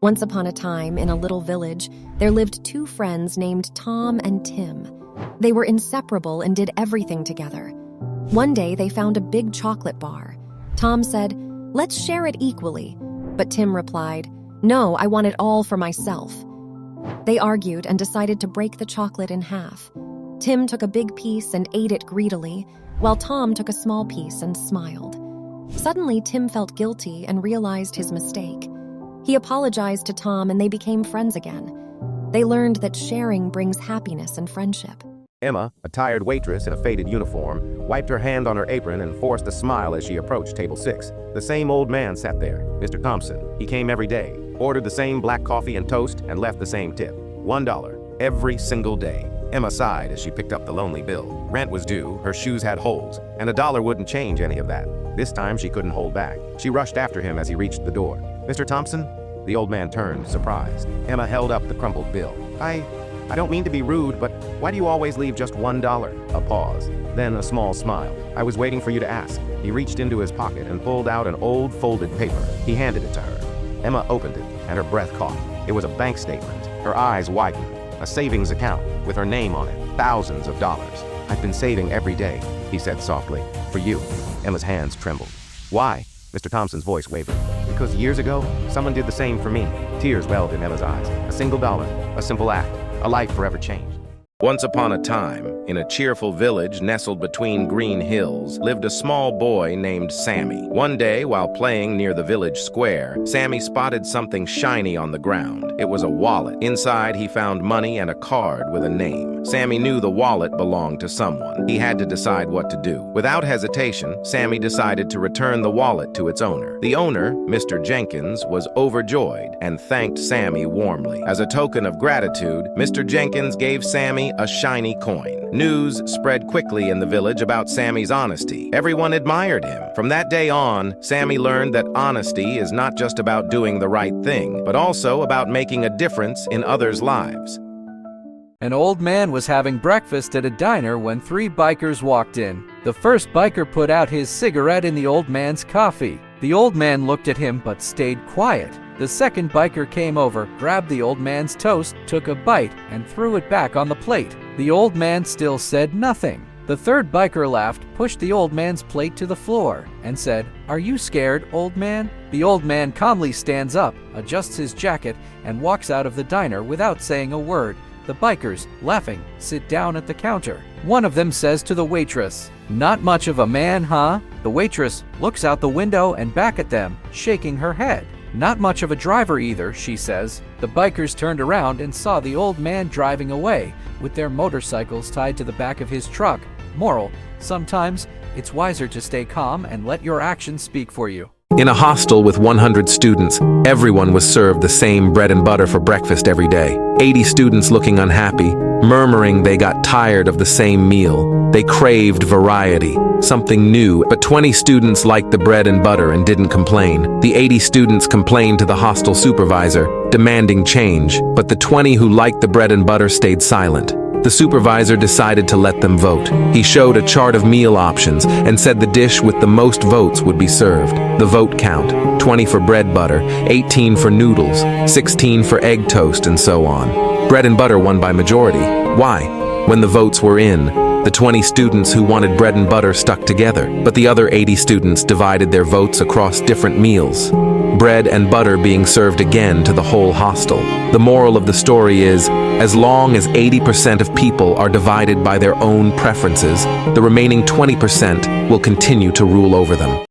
Once upon a time, in a little village, there lived two friends named Tom and Tim. They were inseparable and did everything together. One day, they found a big chocolate bar. Tom said, "Let's share it equally." But Tim replied, "No, I want it all for myself." They argued and decided to break the chocolate in half. Tim took a big piece and ate it greedily, while Tom took a small piece and smiled. Suddenly, Tim felt guilty and realized his mistake. He apologized to Tom and they became friends again. They learned that sharing brings happiness and friendship. Emma, a tired waitress in a faded uniform, wiped her hand on her apron and forced a smile as she approached table 6. The same old man sat there, Mr. Thompson. He came every day, ordered the same black coffee and toast, and left the same tip. $1 every single day. Emma sighed as she picked up the lonely bill. Rent was due, her shoes had holes, and $1 wouldn't change any of that. This time she couldn't hold back. She rushed after him as he reached the door. "Mr. Thompson?" The old man turned, surprised. Emma held up the crumpled bill. I don't mean to be rude, but why do you always leave just $1? A pause, then a small smile. "I was waiting for you to ask." He reached into his pocket and pulled out an old folded paper. He handed it to her. Emma opened it, and her breath caught. It was a bank statement. Her eyes widened. A savings account, with her name on it, thousands of dollars. "I've been saving every day," he said softly. "For you." Emma's hands trembled. "Why?" Mr. Thompson's voice wavered. "Because years ago, someone did the same for me." Tears welled in Emma's eyes. A single dollar, a simple act, a life forever changed. Once upon a time, in a cheerful village nestled between green hills, lived a small boy named Sammy. One day, while playing near the village square, Sammy spotted something shiny on the ground. It was a wallet. Inside, he found money and a card with a name. Sammy knew the wallet belonged to someone. He had to decide what to do. Without hesitation, Sammy decided to return the wallet to its owner. The owner, Mr. Jenkins, was overjoyed and thanked Sammy warmly. As a token of gratitude, Mr. Jenkins gave Sammy a shiny coin. News spread quickly in the village about Sammy's honesty. Everyone admired him. From that day on, Sammy learned that honesty is not just about doing the right thing, but also about making a difference in others' lives. An old man was having breakfast at a diner when three bikers walked in. The first biker put out his cigarette in the old man's coffee. The old man looked at him but stayed quiet. The second biker came over, grabbed the old man's toast, took a bite, and threw it back on the plate. The old man still said nothing. The third biker laughed, pushed the old man's plate to the floor, and said, "Are you scared, old man?" The old man calmly stands up, adjusts his jacket, and walks out of the diner without saying a word. The bikers, laughing, sit down at the counter. One of them says to the waitress, "Not much of a man, huh?" The waitress looks out the window and back at them, shaking her head. "Not much of a driver either," she says. The bikers turned around and saw the old man driving away, with their motorcycles tied to the back of his truck. Moral: sometimes it's wiser to stay calm and let your actions speak for you. In a hostel with 100 students, everyone was served the same bread and butter for breakfast every day. 80 students looking unhappy, murmuring they got tired of the same meal. They craved variety, something new, but 20 students liked the bread and butter and didn't complain. The 80 students complained to the hostel supervisor, demanding change, but the 20 who liked the bread and butter stayed silent. The supervisor decided to let them vote. He showed a chart of meal options and said the dish with the most votes would be served. The vote count: 20 for bread butter, 18 for noodles, 16 for egg toast, and so on. Bread and butter won by majority. Why? When the votes were in, the 20 students who wanted bread and butter stuck together, but the other 80 students divided their votes across different meals. Bread and butter being served again to the whole hostel. The moral of the story is, as long as 80% of people are divided by their own preferences, the remaining 20% will continue to rule over them.